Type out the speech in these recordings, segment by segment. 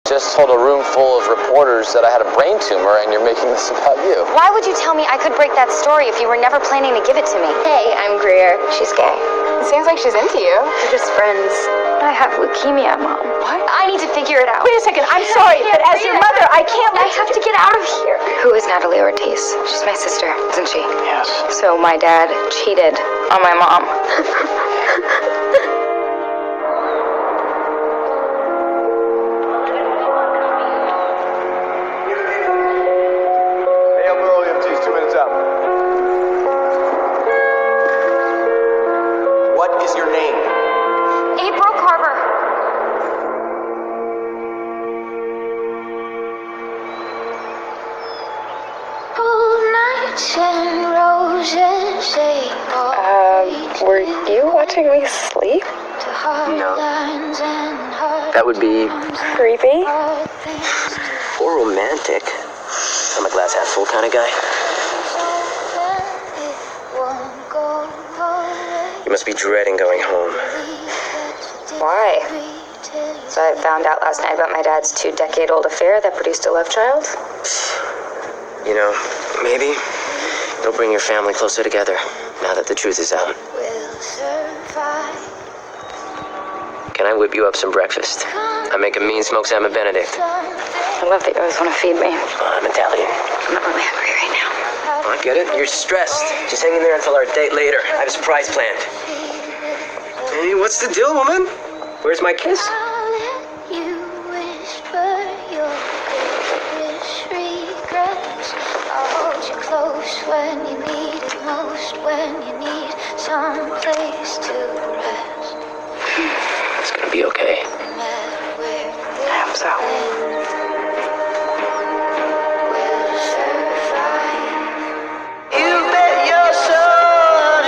Just told a room full of reporters that I had a brain tumor, and you're making this about you. Why would you tell me I could break that story if you were never planning to give it to me? Hey, I'm Greer. She's gay. It seems like she's into you. We're just friends. I have leukemia, Mom. What? I need to figure it out. Wait a second. I'm sorry, but as your mother, I can't I let have to get out of here. Who is Natalie Ortiz? She's my sister, isn't she? Yes. So my dad cheated on my mom. What is your name? April Carver. Were you watching me sleep? No. That would be Creepy? or romantic. I'm a glass half full kind of guy. You must be dreading going home. Why? So I found out last night about my dad's 2-decade-old affair that produced a love child? You know, maybe it'll bring your family closer together now that the truth is out. Can I whip you up some breakfast? I make a mean smoked salmon Benedict. I love that you always want to feed me. I'm Italian. I'm not really hungry right now. I get it. You're stressed. Just hang in there until our date later. I have a surprise planned. Hey, what's the deal, woman? Where's my kiss? When you need it most, when you need some place to rest. It's gonna be okay. No matter where I hope so. we'll survive. You bet your soul,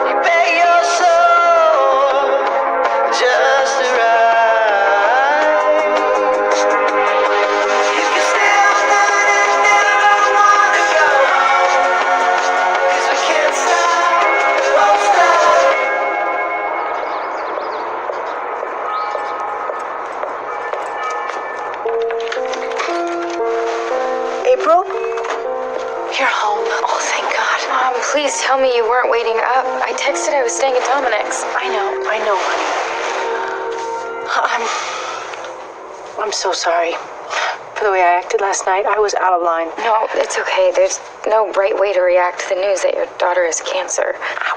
you bet your soul, just to rise. You can still never wanna go home, 'cause we can't stop, won't stop. April? You're home. Oh, thank God. Mom, please tell me you weren't waiting up. I texted I was staying at Dominic's. I know, honey. I'm so sorry for the way I acted last night. I was out of line. No, it's okay. There's no right way to react to the news that your daughter has cancer.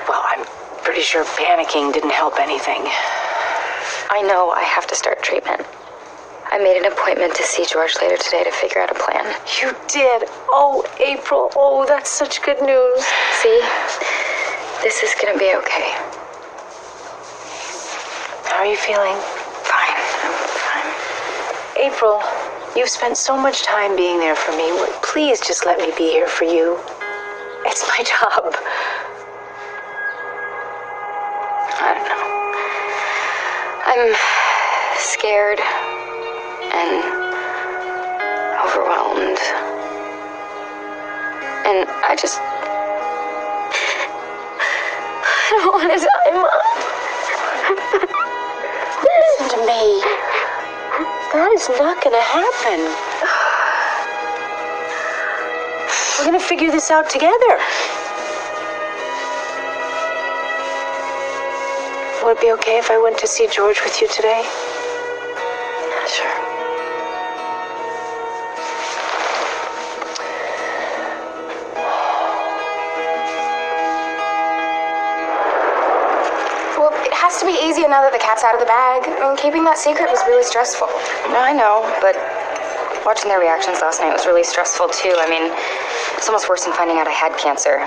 Well, I'm pretty sure panicking didn't help anything. I know I have to start treatment. I made an appointment to see George later today to figure out a plan. You did? Oh, April. Oh, that's such good news. See? This is gonna be okay. How are you feeling? Fine. I'm fine. April, you've spent so much time being there for me. Please just let me be here for you. It's my job. I don't know. I'm scared and overwhelmed. And I don't want to die, Mom. Listen to me. That is not going to happen. We're going to figure this out together. Would it be okay if I went to see George with you today? Sure. Well, it has to be easier now that the cat's out of the bag. I mean, keeping that secret was really stressful. I know, but watching their reactions last night was really stressful too. I mean, it's almost worse than finding out I had cancer.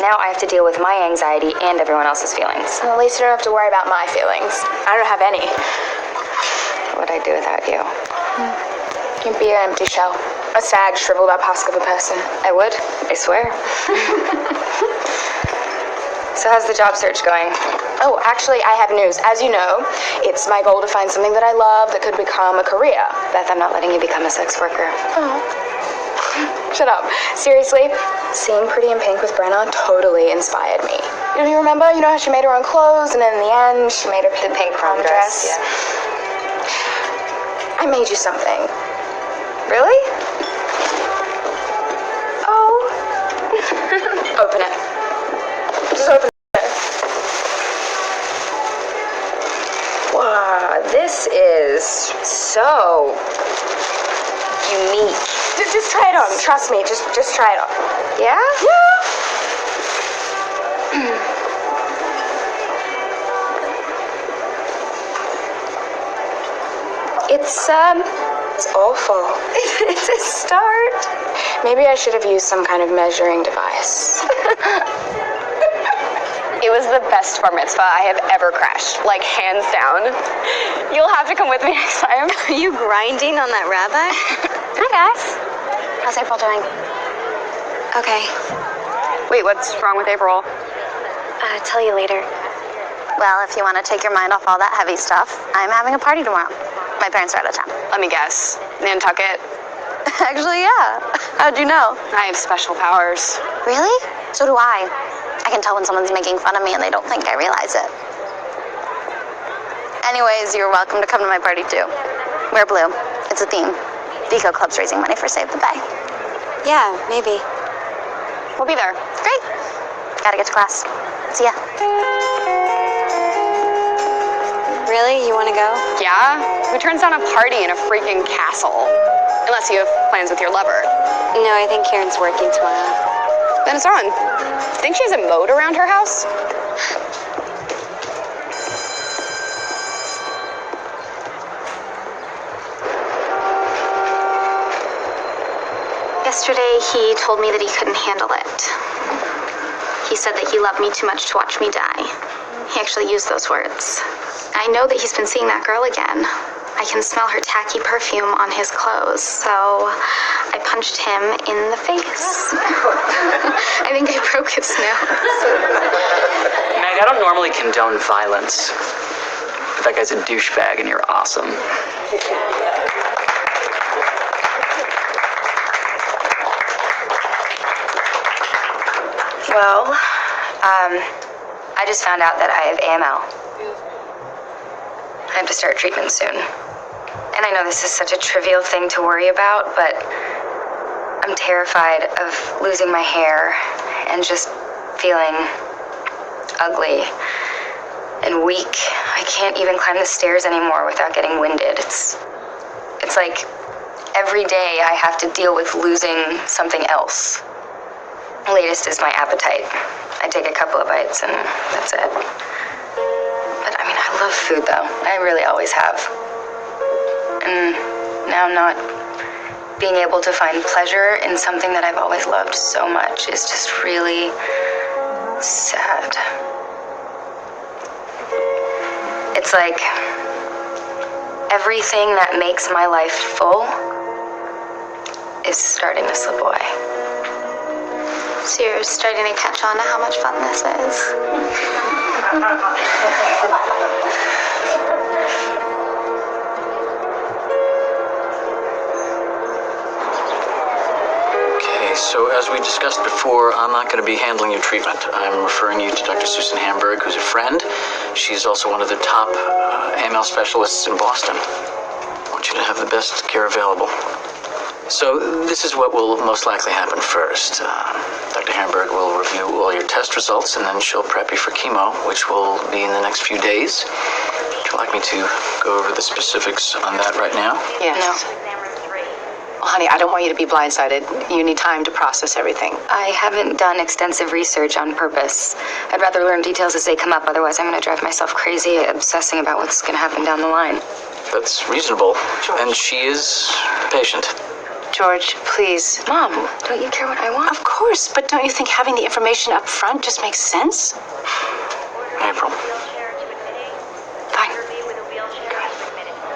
Now I have to deal with my anxiety and everyone else's feelings. Well, at least you don't have to worry about my feelings. I don't have any. What would I do without you? You'd be an empty shell. A sad, shriveled up husk of a person. I would, I swear. So how's the job search going? Oh, actually, I have news. As you know, it's my goal to find something that I love that could become a career. Beth, I'm not letting you become a sex worker. Oh. Shut up. Seriously, seeing Pretty in Pink with Brenna totally inspired me. You remember? You know how she made her own clothes, and then in the end, she made her The pink prom dress. Yeah. I made you something. Really? Oh. Open it. Just open it. Wow, this is so unique. Just try it on. Trust me. Just try it on. Yeah? It's awful. It's a start. Maybe I should have used some kind of measuring device. It was the best bar mitzvah I have ever crashed, like hands down. You'll have to come with me next time. Are you grinding on that rabbi? Hi guys. How's April doing? Okay, Wait, what's wrong with April? I'll tell you later. Well, if you want to take your mind off all that heavy stuff, I'm having a party tomorrow. My parents are out of town. Let me guess. Nantucket? Actually, yeah. How'd you know? I have special powers. Really? So do I. I can tell when someone's making fun of me and they don't think I realize it. Anyways, you're welcome to come to my party too. Wear blue. It's a theme. The Eco Club's raising money for Save the Bay. Yeah, maybe. We'll be there. Great. Gotta get to class. See ya. Really? You want to go? Yeah? Who turns down a party in a freaking castle? Unless you have plans with your lover. No, I think Karen's working tomorrow. Then it's on. Think she has a moat around her house? Yesterday, he told me that he couldn't handle it. He said that he loved me too much to watch me die. He actually used those words. I know that he's been seeing that girl again. I can smell her tacky perfume on his clothes, so I punched him in the face. I think I broke his nose. Meg, I don't normally condone violence, but that guy's a douchebag and you're awesome. Well, I just found out that I have AML. I have to start treatment soon. And I know this is such a trivial thing to worry about, but I'm terrified of losing my hair and just feeling ugly and weak. I can't even climb the stairs anymore without getting winded. It's like every day I have to deal with losing something else. Latest is my appetite. I take a couple of bites and that's it. But I mean, I love food though. I really always have. And now not being able to find pleasure in something that I've always loved so much is just really sad. It's like everything that makes my life full is starting to slip away. So you're starting to catch on to how much fun this is. Okay, so as we discussed before, I'm not going to be handling your treatment. I'm referring you to Dr. Susan Hamburg, who's a friend. She's also one of the top AML specialists in Boston. I want you to have the best care available. So this is what will most likely happen first. Dr. Hamburg will review all your test results and then she'll prep you for chemo, which will be in the next few days. Would you like me to go over the specifics on that right now? Yes. No. Well, honey, I don't want you to be blindsided. You need time to process everything. I haven't done extensive research on purpose. I'd rather learn details as they come up, otherwise I'm going to drive myself crazy obsessing about what's going to happen down the line. That's reasonable. And she is patient. George, please. Mom, don't you care what I want? Of course, but don't you think having the information up front just makes sense? April. Fine.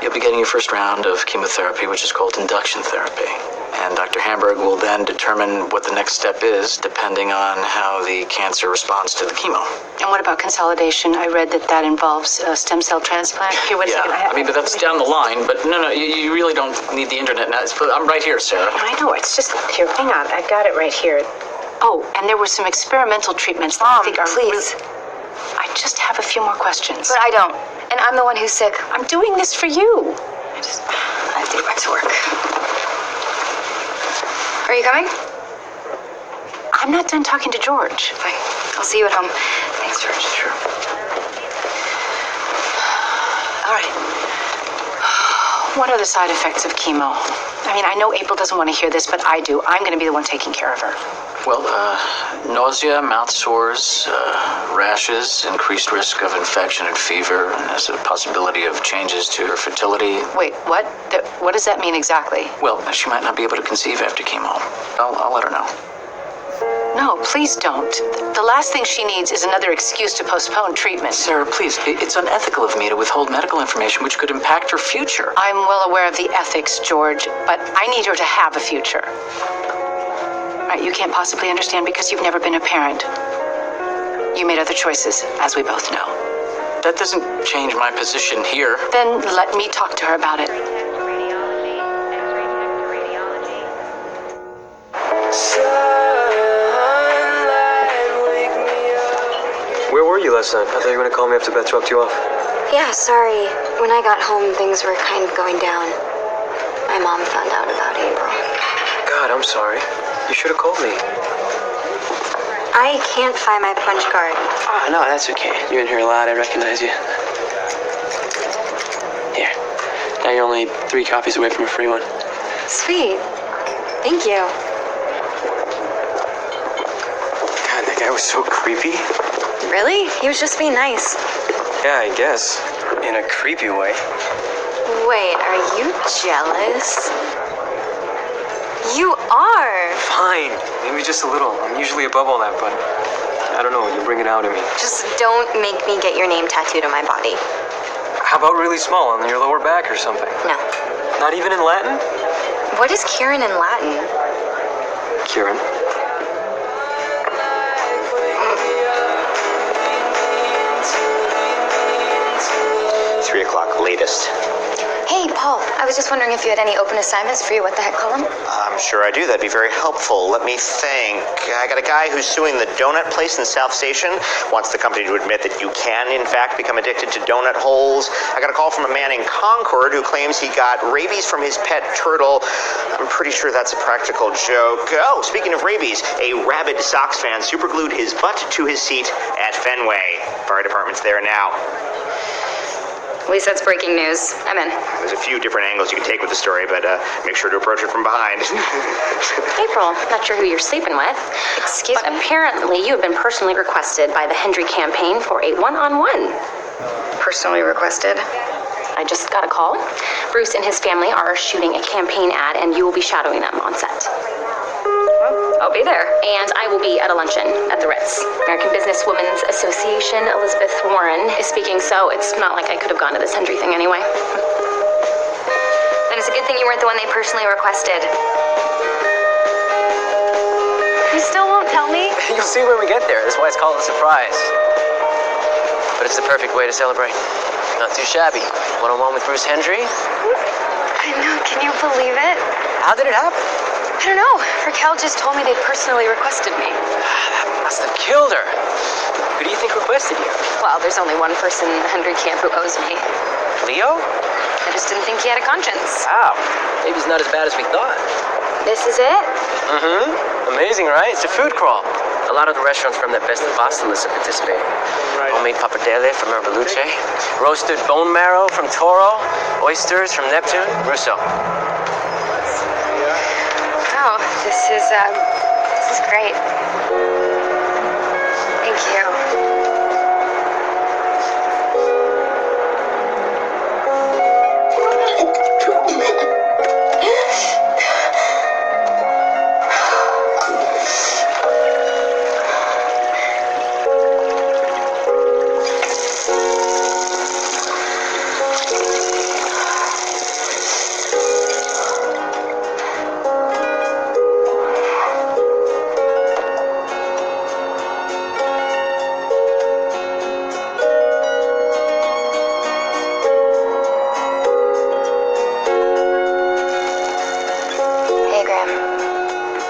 You'll be getting your first round of chemotherapy, which is called induction therapy. And Dr. Hamburg will then determine what the next step is, depending on how the cancer responds to the chemo. And what about consolidation? I read that involves a stem cell transplant. Here, wait a second. I mean, but that's down the line. But no, you really don't need the internet now. I'm right here, Sarah. I know, it's just, here, hang on. I got it right here. Oh, and there were some experimental treatments that I think are please. I just have a few more questions. But I don't. And I'm the one who's sick. I'm doing this for you. I have to get back to work. Are you coming? I'm not done talking to George. Fine. I'll see you at home. Thanks, George. Sure. All right. What are the side effects of chemo? I mean, I know April doesn't want to hear this, but I do. I'm going to be the one taking care of her. Well, nausea, mouth sores, rashes, increased risk of infection and fever, and there's a possibility of changes to her fertility. Wait, what? What does that mean exactly? Well, she might not be able to conceive after chemo. I'll let her know. No, please don't. The last thing she needs is another excuse to postpone treatment. Sarah, please, it's unethical of me to withhold medical information which could impact her future. I'm well aware of the ethics, George, but I need her to have a future. All right, you can't possibly understand because you've never been a parent. You made other choices, as we both know. That doesn't change my position here. Then let me talk to her about it. Where were you last night? I thought you were going to call me after Beth dropped you off. Yeah, sorry. When I got home, things were kind of going down. My mom found out about April. God, I'm sorry. You should have called me. I can't find my punch card. Ah, no, that's okay. You're in here a lot. I recognize you. Here. Now you're only 3 copies away from a free one. Sweet. Thank you. God, that guy was so creepy. Really? He was just being nice. Yeah, I guess. In a creepy way. Wait, are you jealous? You are. Fine. Maybe just a little. I'm usually above all that, but I don't know. You bring it out in me. Just don't make me get your name tattooed on my body. How about really small on your lower back or something? No. Not even in Latin? What is Kieran in Latin? Kieran. Latest. Hey, Paul. I was just wondering if you had any open assignments for your What the Heck column? I'm sure I do. That'd be very helpful. Let me think. I got a guy who's suing the donut place in South Station. Wants the company to admit that you can, in fact, become addicted to donut holes. I got a call from a man in Concord who claims he got rabies from his pet turtle. I'm pretty sure that's a practical joke. Oh, speaking of rabies, a rabid Sox fan superglued his butt to his seat at Fenway. Fire department's there now. At least that's breaking news. I'm in. There's a few different angles you can take with the story, but make sure to approach it from behind. April, not sure who you're sleeping with. Excuse but me? Apparently you have been personally requested by the Hendry campaign for a one-on-one. Personally requested? I just got a call. Bruce and his family are shooting a campaign ad, and you will be shadowing them on set. I'll be there. And I will be at a luncheon at the Ritz. American Businesswomen's Association, Elizabeth Warren is speaking, so it's not like I could have gone to this Hendry thing anyway. Then it's a good thing you weren't the one they personally requested. You still won't tell me? You'll see when we get there. That's why it's called a surprise. But it's the perfect way to celebrate. Not too shabby. One-on-one with Bruce Hendry. I know. Can you believe it? How did it happen? I don't know. Raquel just told me they personally requested me. That must have killed her. Who do you think requested you? Well, there's only one person in the Hendry camp who owes me. Leo? I just didn't think he had a conscience. Wow. Maybe it's not as bad as we thought. This is it? Mm-hmm. Amazing, right? It's a food crawl. A lot of the restaurants from that Best of Boston list are participating. Homemade pappardelle from Herbaluce, roasted bone marrow from Toro, oysters from Neptune, Russo. Oh, this is great. Thank you.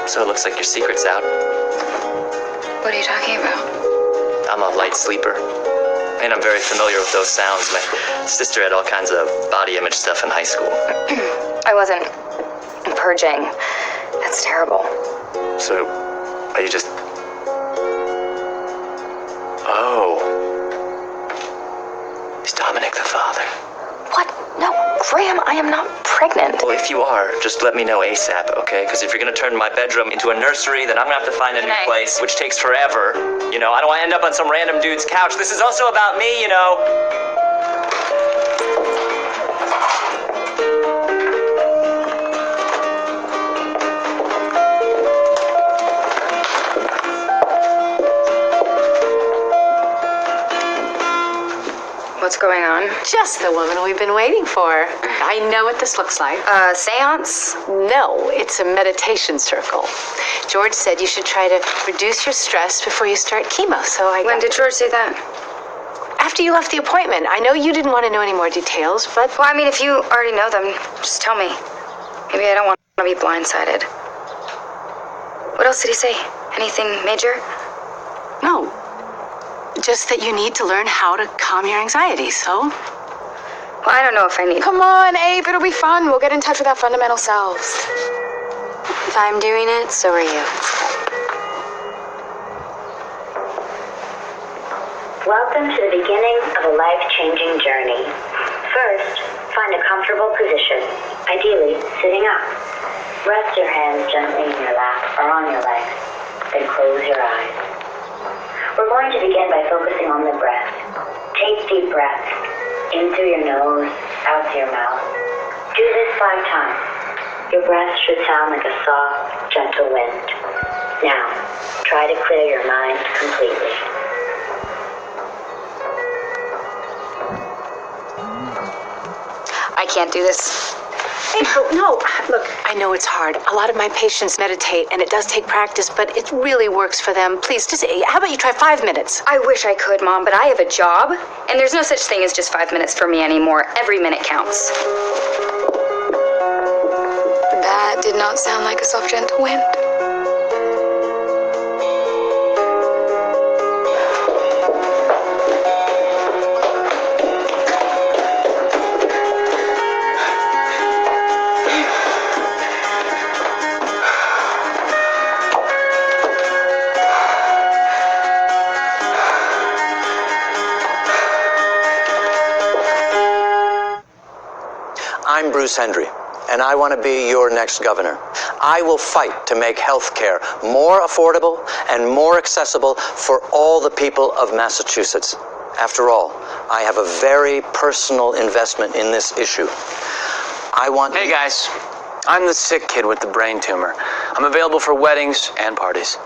So it looks like your secret's out. What are you talking about? I'm a light sleeper. And I'm very familiar with those sounds. My sister had all kinds of body image stuff in high school. I wasn't purging. That's terrible. So, are you just... Oh. Is Dominic the father? What? No, Graham, I am not pregnant. Well, if you are, just let me know ASAP, okay? Because if you're gonna turn my bedroom into a nursery, then I'm gonna have to find a new place, which takes forever. You know, I don't want to end up on some random dude's couch. This is also about me, you know. What's going on? Just the woman we've been waiting for. I know what this looks like. Seance? No, it's a meditation circle. George said you should try to reduce your stress before you start chemo, so I... When did George say that? After you left the appointment. I know you didn't want to know any more details, but... Well, I mean, if you already know them, just tell me. Maybe I don't want to be blindsided. What else did he say? Anything major? No. Just that you need to learn how to calm your anxiety, so... Well, I don't know if I need... Come on, Abe, it'll be fun. We'll get in touch with our fundamental selves. If I'm doing it, so are you. Welcome to the beginning of a life-changing journey. First, find a comfortable position, ideally sitting up. Rest your hands gently in your lap or on your legs, then close your eyes. We're going to begin by focusing on the breath. Take deep breaths, in through your nose, out through your mouth. Do this 5 times. Your breath should sound like a soft, gentle wind. Now, try to clear your mind completely. I can't do this. April, no. Look, I know it's hard. A lot of my patients meditate, and it does take practice, but it really works for them. Please, just, how about you try 5 minutes? I wish I could, Mom, but I have a job, and there's no such thing as just 5 minutes for me anymore. Every minute counts. That did not sound like a soft, gentle wind. I'm Bruce Hendry, and I want to be your next governor. I will fight to make health care more affordable and more accessible for all the people of Massachusetts. After all, I have a very personal investment in this issue. I want... Hey guys, I'm the sick kid with the brain tumor. I'm available for weddings and parties.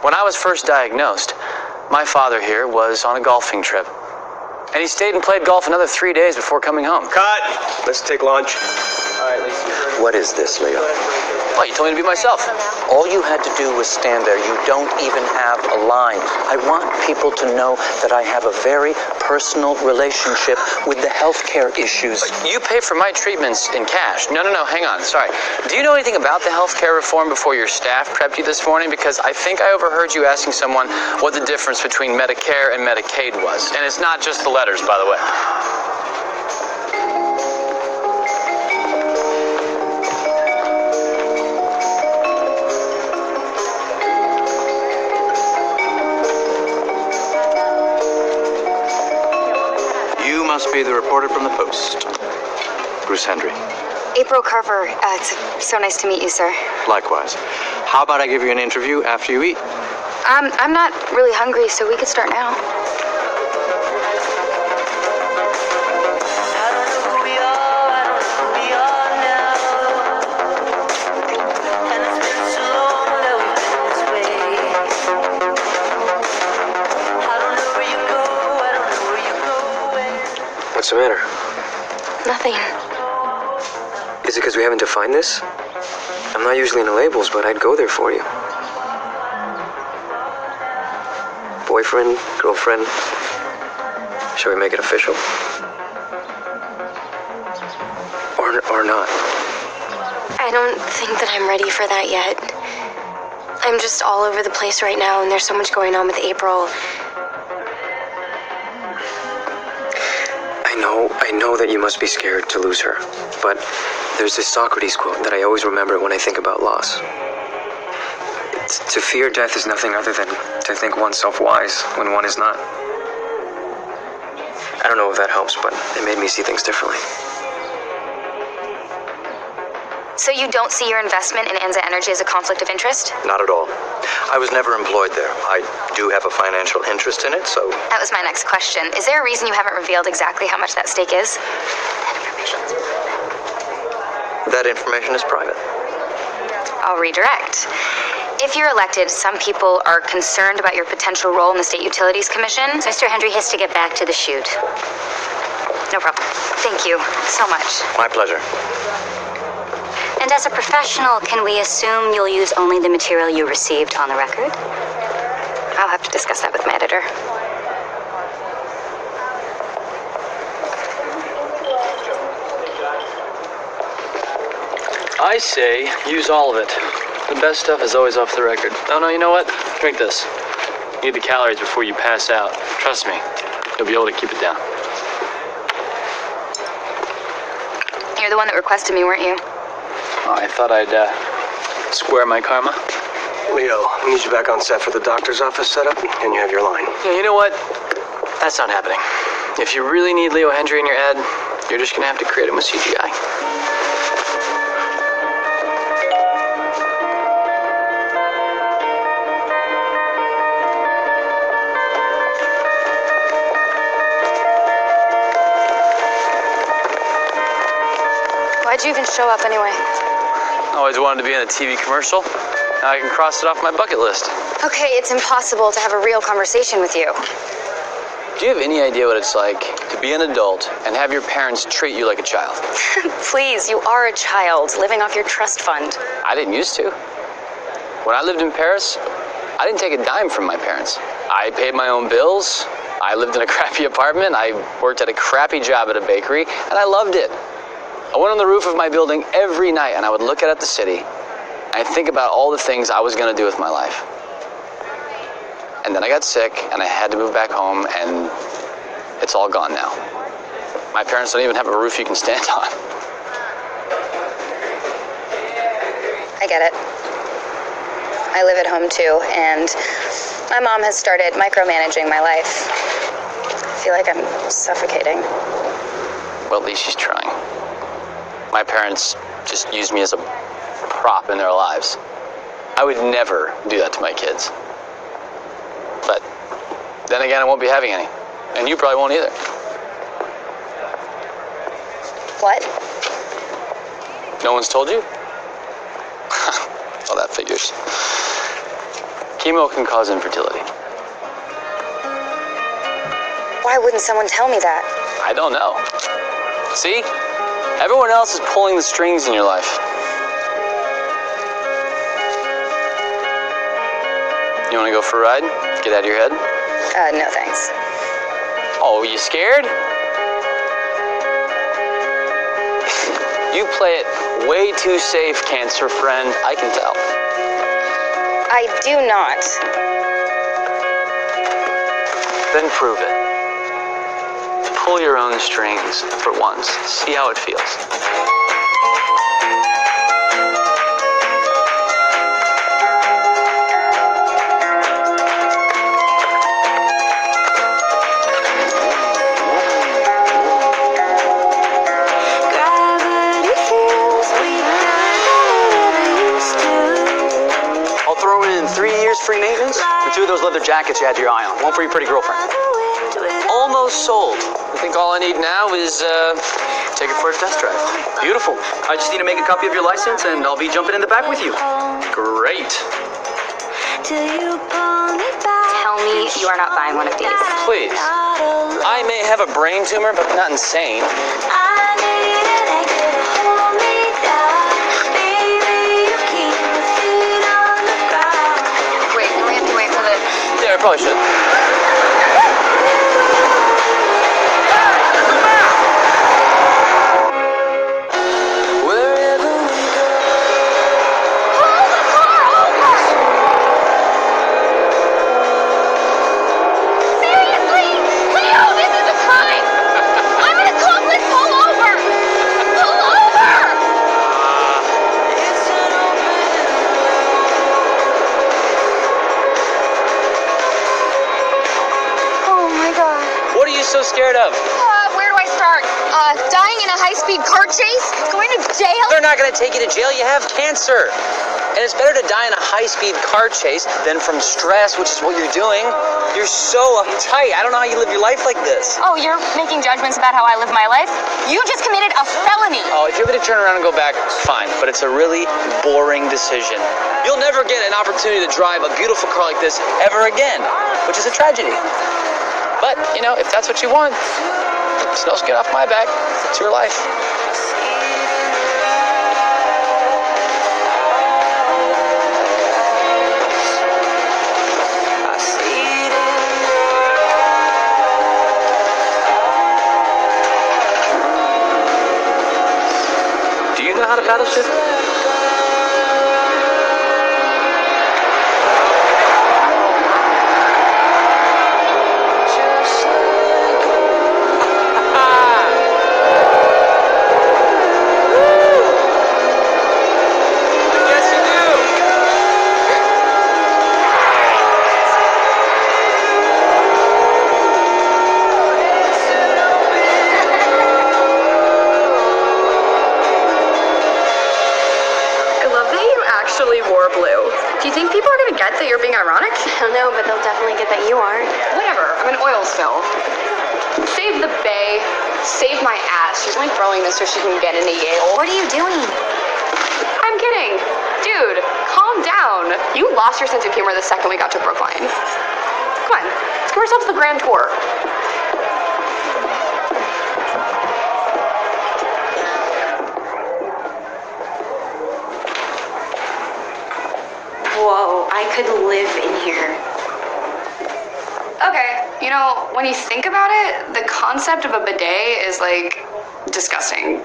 When I was first diagnosed, my father here was on a golfing trip. And he stayed and played golf another 3 days before coming home. Cut! Let's take lunch. All right, Lisa. What is this, Leo? Oh, you told me to be myself. All you had to do was stand there. You don't even have a line. I want people to know that I have a very personal relationship with the healthcare issues. You pay for my treatments in cash. No, hang on, sorry. Do you know anything about the healthcare reform before your staff prepped you this morning? Because I think I overheard you asking someone what the difference between Medicare and Medicaid was. And it's not just the letters, by the way. Must be the reporter from the Post. Bruce Hendry. April Carver, it's so nice to meet you, sir. Likewise. How about I give you an interview after you eat? I'm not really hungry, so we could start now. What's the matter? Nothing. Is it because we haven't defined this? I'm not usually into labels, but I'd go there for you. Boyfriend, girlfriend. Shall we make it official? Or not? I don't think that I'm ready for that yet. I'm just all over the place right now, and there's so much going on with April. I know that you must be scared to lose her, but There's this Socrates quote that I always remember when I think about loss. To fear death is nothing other than to think oneself wise when one is not. I don't know if that helps, but it made me see things differently. So you don't see your investment in Anza Energy as a conflict of interest? Not at all. I was never employed there. I do have a financial interest in it, so... That was my next question. Is there a reason you haven't revealed exactly how much that stake is? That information is private. I'll redirect. If you're elected, some people are concerned about your potential role in the State Utilities Commission. Mr. Hendry has to get back to the shoot. No problem. Thank you so much. My pleasure. And as a professional, can we assume you'll use only the material you received on the record? I'll have to discuss that with my editor. I say, use all of it. The best stuff is always off the record. Oh no, you know what? Drink this. You need the calories before you pass out. Trust me, you'll be able to keep it down. You're the one that requested me, weren't you? Oh, I thought I'd square my karma. Leo, we need you back on set for the doctor's office setup, and you have your line. Yeah, you know what? That's not happening. If you really need Leo Hendry in your ad, you're just gonna have to create him with CGI. Why'd you even show up anyway? I always wanted to be in a TV commercial. Now I can cross it off my bucket list. Okay, it's impossible to have a real conversation with you. Do you have any idea what it's like to be an adult and have your parents treat you like a child? Please, you are a child living off your trust fund. I didn't used to. When I lived in Paris, I didn't take a dime from my parents. I paid my own bills. I lived in a crappy apartment. I worked at a crappy job at a bakery, and I loved it. I went on the roof of my building every night, and I would look out at the city, and I'd think about all the things I was going to do with my life. And then I got sick, and I had to move back home, and it's all gone now. My parents don't even have a roof you can stand on. I get it. I live at home too, and my mom has started micromanaging my life. I feel like I'm suffocating. Well, at least she's trying. My parents just use me as a prop in their lives. I would never do that to my kids. But then again, I won't be having any. And you probably won't either. What? No one's told you? Well, that figures. Chemo can cause infertility. Why wouldn't someone tell me that? I don't know. See? Everyone else is pulling the strings in your life. You want to go for a ride? Get out of your head? No thanks. Oh, you scared? You play it way too safe, cancer friend. I can tell. I do not. Then prove it. Pull your own strings for once. See how it feels. I'll throw in 3 years free maintenance and 2 of those leather jackets you had your eye on. One for your pretty girlfriend. Almost sold. I think all I need now is, take it for a test drive. Beautiful. I just need to make a copy of your license and I'll be jumping in the back with you. Great. Tell me you are not buying one of these. Please. I may have a brain tumor, but I'm not insane. Wait, do we have to wait for the... Yeah, I probably should. scared of? Where do I start? Dying in a high-speed car chase? Going to jail? They're not going to take you to jail. You have cancer. And it's better to die in a high-speed car chase than from stress, which is what you're doing. You're so uptight. I don't know how you live your life like this. Oh, you're making judgments about how I live my life? You just committed a felony. Oh, if you want me to turn around and go back, fine. But it's a really boring decision. You'll never get an opportunity to drive a beautiful car like this ever again, which is a tragedy. But, you know, if that's what you want, snow skin off my back. It's your life. Do you know how to paddle ship? Do you think people are gonna get that you're being ironic? I don't know, but they'll definitely get that you are. Whatever, I'm an oil spill. Save the bae, save my ass. She's only throwing this so she can get into Yale. What are you doing? I'm kidding. Dude, calm down. You lost your sense of humor the second we got to Brookline. Come on, let's give ourselves the grand tour. Whoa, I could live in here. Okay, you know, when you think about it, the concept of a bidet is like disgusting.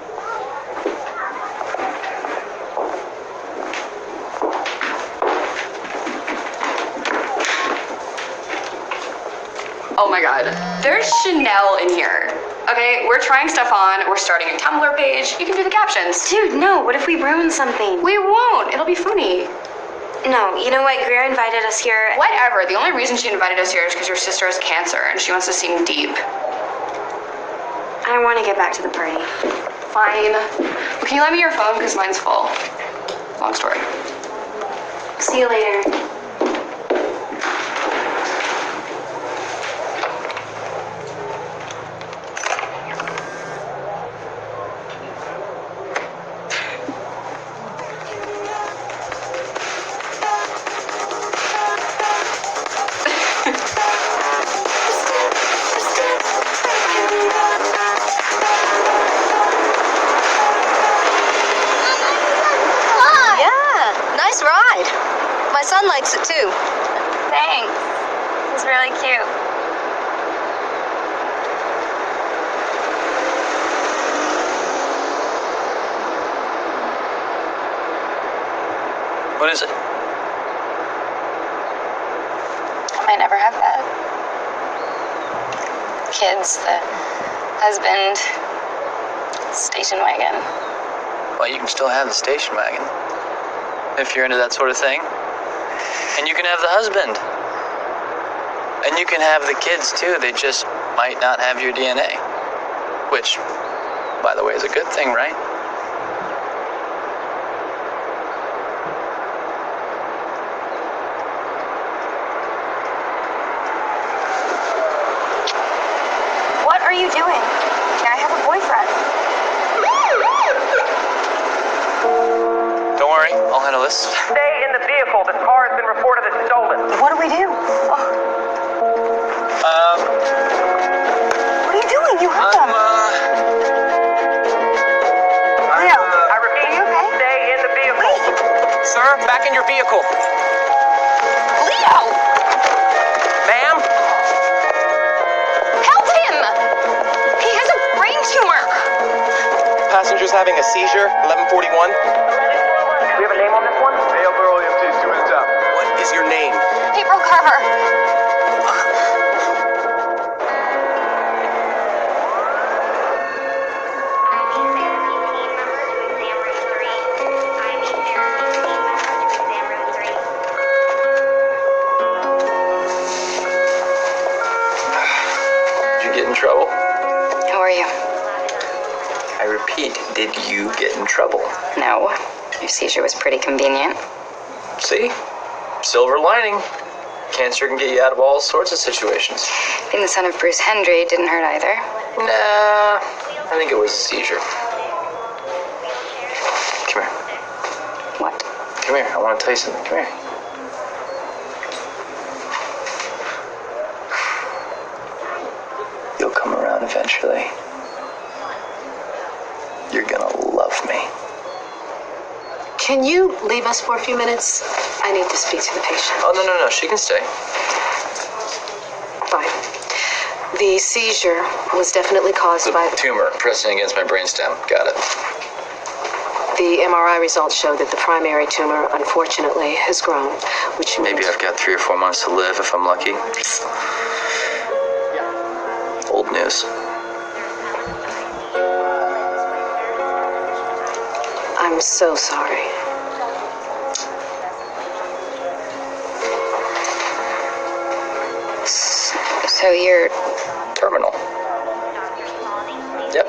Oh my god, there's Chanel in here. Okay, we're trying stuff on, we're starting a Tumblr page, you can do the captions. Dude, no, what if we ruin something? We won't, it'll be funny. No, you know what? Greer invited us here. Whatever. The only reason she invited us here is because your sister has cancer and she wants to seem deep. I want to get back to the party. Fine. Well, can you lend me your phone? Because mine's full. Long story. See you later. Nice ride. My son likes it too. Thanks. It's really cute. What is it? I might never have that. Kids, the husband, station wagon. Well, you can still have the station wagon. If you're into that sort of thing. And you can have the husband. And you can have the kids too. They just might not have your DNA. Which, by the way, is a good thing, right? What are you doing? I have a boyfriend. Don't worry, I'll handle this. Stay in the vehicle. This car has been reported as stolen. What do we do? What are you doing? You hurt them. Leo, I repeat, are you okay? stay in the vehicle. Sir, back in your vehicle. Leo! Ma'am? Help him! He has a brain tumor! Passenger's having a seizure, 1141. Do we have a name on this one? Male Burrow EMTs, 2 minutes out. What is your name? April Carver. Did you get in trouble? Pete, did you get in trouble? No. Your seizure was pretty convenient. See? Silver lining. Cancer can get you out of all sorts of situations. Being the son of Bruce Hendry didn't hurt either. Nah, I think it was a seizure. Come here. What? Come here, I want to tell you something. Come here. You'll come around eventually. You're gonna love me. Can you leave us for a few minutes? I need to speak to the patient. Oh, no, she can stay. Fine. The seizure was definitely caused by... Tumor pressing against my brainstem. Got it. The MRI results show that the primary tumor, unfortunately, has grown, which means... Maybe I've got 3 or 4 months to live if I'm lucky. Old news. I'm so sorry. So you're... Terminal. Yep.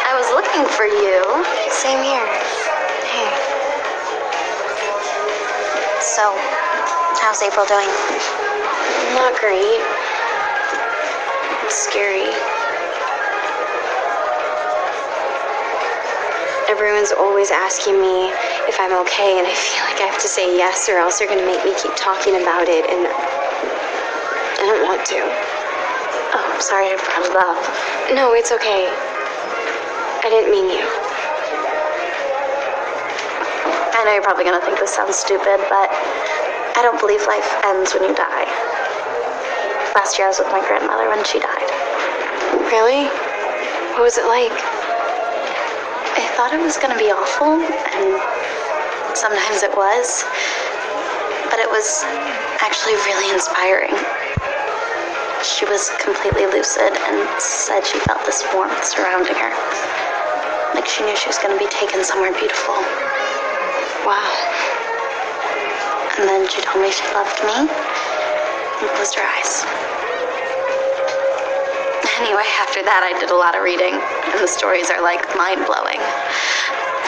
I was looking for you. Same here. Hey. So, how's April doing? Not great. It's scary. Everyone's always asking me if I'm okay, and I feel like I have to say yes or else they're gonna make me keep talking about it, and I don't want to. Oh, I'm sorry I brought it up. No, it's okay. I didn't mean you. I know you're probably gonna think this sounds stupid, but I don't believe life ends when you die. Last year I was with my grandmother when she died. Really? What was it like? I thought it was gonna be awful, and sometimes it was, but it was actually really inspiring. She was completely lucid and said she felt this warmth surrounding her. Like she knew she was gonna be taken somewhere beautiful. Wow. And then she told me she loved me and closed her eyes. Anyway, after that I did a lot of reading, and the stories are like mind-blowing.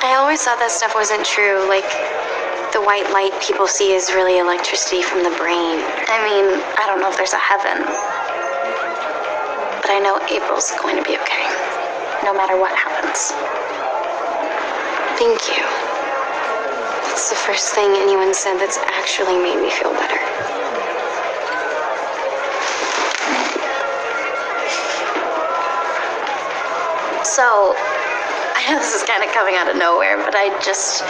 I always thought that stuff wasn't true, like the white light people see is really electricity from the brain. I mean, I don't know if there's a heaven, but I know April's going to be okay, no matter what happens. Thank you. It's the first thing anyone said that's actually made me feel better. So, I know this is kind of coming out of nowhere, but I just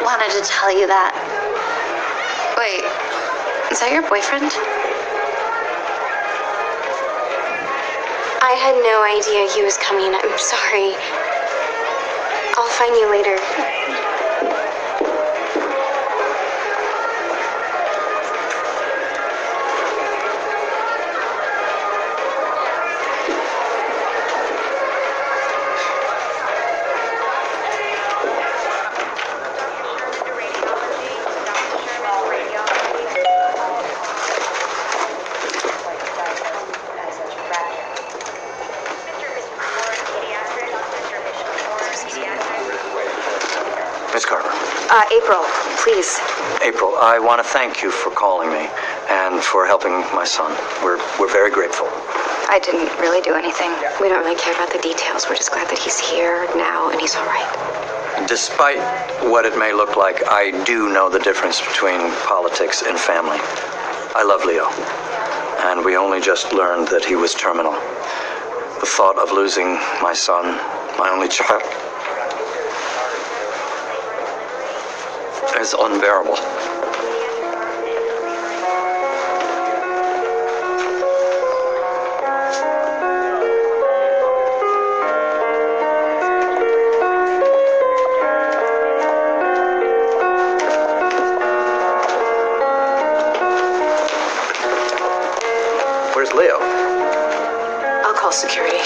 wanted to tell you that. Wait, is that your boyfriend? I had no idea he was coming. I'm sorry. I'll find you later. Miss Carver. April, please. April, I want to thank you for calling me and for helping my son. We're very grateful. I didn't really do anything. We don't really care about the details. We're just glad that he's here now and he's all right. Despite what it may look like, I do know the difference between politics and family. I love Leo, and we only just learned that he was terminal. The thought of losing my son, my only child, is unbearable. I'll call security.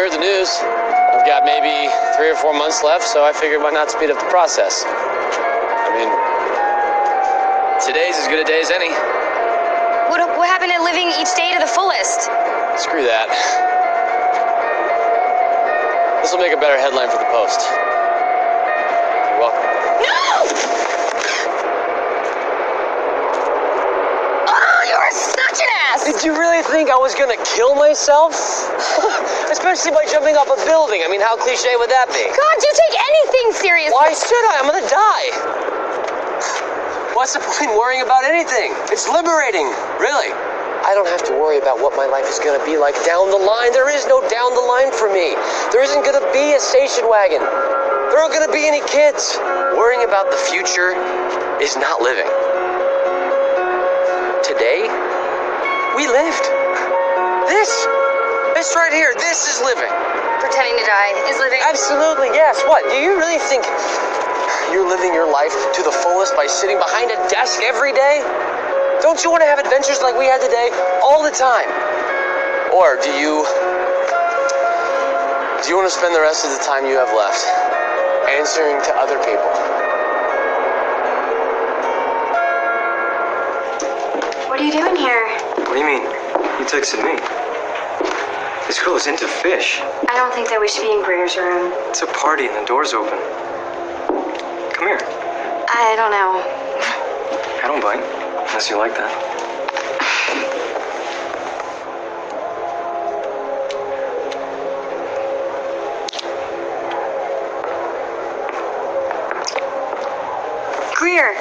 heard the news. I've got maybe 3 or 4 months left, so I figured why not speed up the process. I mean, today's as good a day as any. What happened to living each day to the fullest? Screw that. This will make a better headline for the Post. You're welcome. No! Oh, you're such an ass! Did you really think I was gonna kill myself? Especially by jumping off a building. I mean, how cliche would that be? God, do you take anything seriously? Why should I? I'm gonna die. What's the point in worrying about anything? It's liberating, really. I don't have to worry about what my life is gonna be like down the line. There is no down the line for me. There isn't gonna be a station wagon. There aren't gonna be any kids. Worrying about the future is not living. Today, we lived. This right here, this is living. Pretending to die is living. Absolutely, yes. What, do you really think you're living your life to the fullest by sitting behind a desk every day? Don't you want to have adventures like we had today all the time? Or do you want to spend the rest of the time you have left answering to other people? What are you doing here? What do you mean? You texted me. This girl is into fish. I don't think that we should be in Greer's room. It's a party and the door's open. Come here. I don't know. I don't bite, unless you like that. Greer.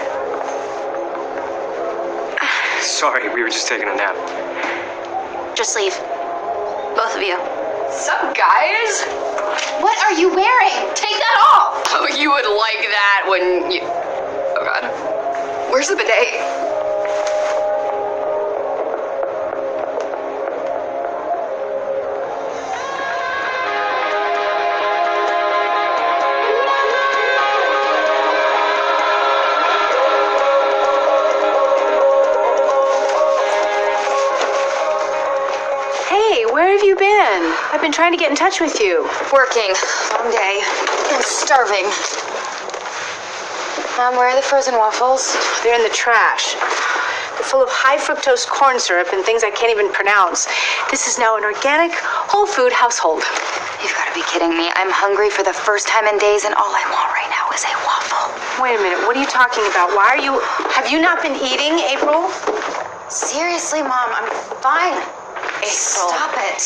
Sorry, we were just taking a nap. Just leave. Both of you. Sup, guys? What are you wearing? Take that off! Oh, you would like that when you... Oh, God. Where's the bidet? Hey, where have you been? I've been trying to get in touch with you. Working. Long day. I'm starving. Mom, where are the frozen waffles? They're in the trash. They're full of high fructose corn syrup and things I can't even pronounce. This is now an organic, whole food household. You've got to be kidding me. I'm hungry for the first time in days, and all I want right now is a waffle. Wait a minute, what are you talking about? Why are you... Have you not been eating, April? Seriously, Mom, I'm fine. April. Stop it.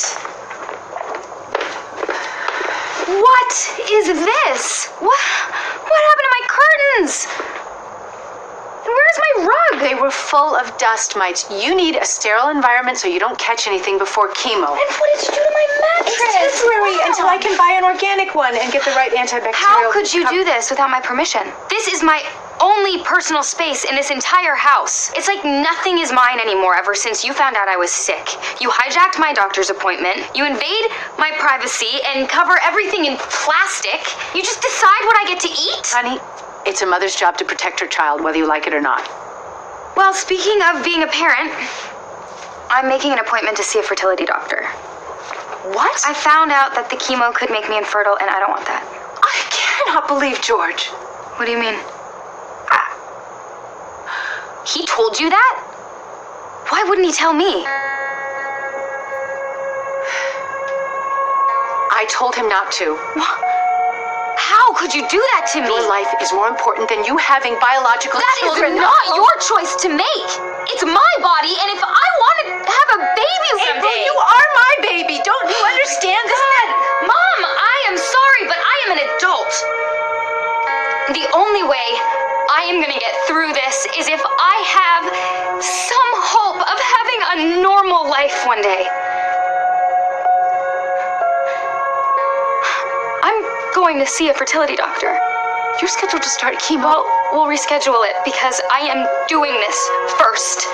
What is this? What happened to my curtains? And where's my rug? They were full of dust mites. You need a sterile environment so you don't catch anything before chemo. And what did you do to my mattress? It's temporary until I can buy an organic one and get the right antibacterial. How could you do this without my permission? This is my only personal space in this entire house. It's like nothing is mine anymore ever since you found out I was sick. You hijacked my doctor's appointment. You invade my privacy and cover everything in plastic. You just decide what I get to eat. Honey, it's a mother's job to protect her child, whether you like it or not. Well, speaking of being a parent, I'm making an appointment to see a fertility doctor. What? I found out that the chemo could make me infertile, and I don't want that. I cannot believe George. What do you mean? He told you that? Why wouldn't he tell me? I told him not to. How could you do that to me? Your life is more important than you having biological children. That is not your choice to make. It's my body, and if I want to have a baby someday... April, you are my baby. Don't you understand this? God, Mom, I am sorry, but I am an adult. The only way I am gonna get through this is if I have some hope of having a normal life one day. I'm going to see a fertility doctor. You're scheduled to start chemo. Well, we'll reschedule it because I am doing this first.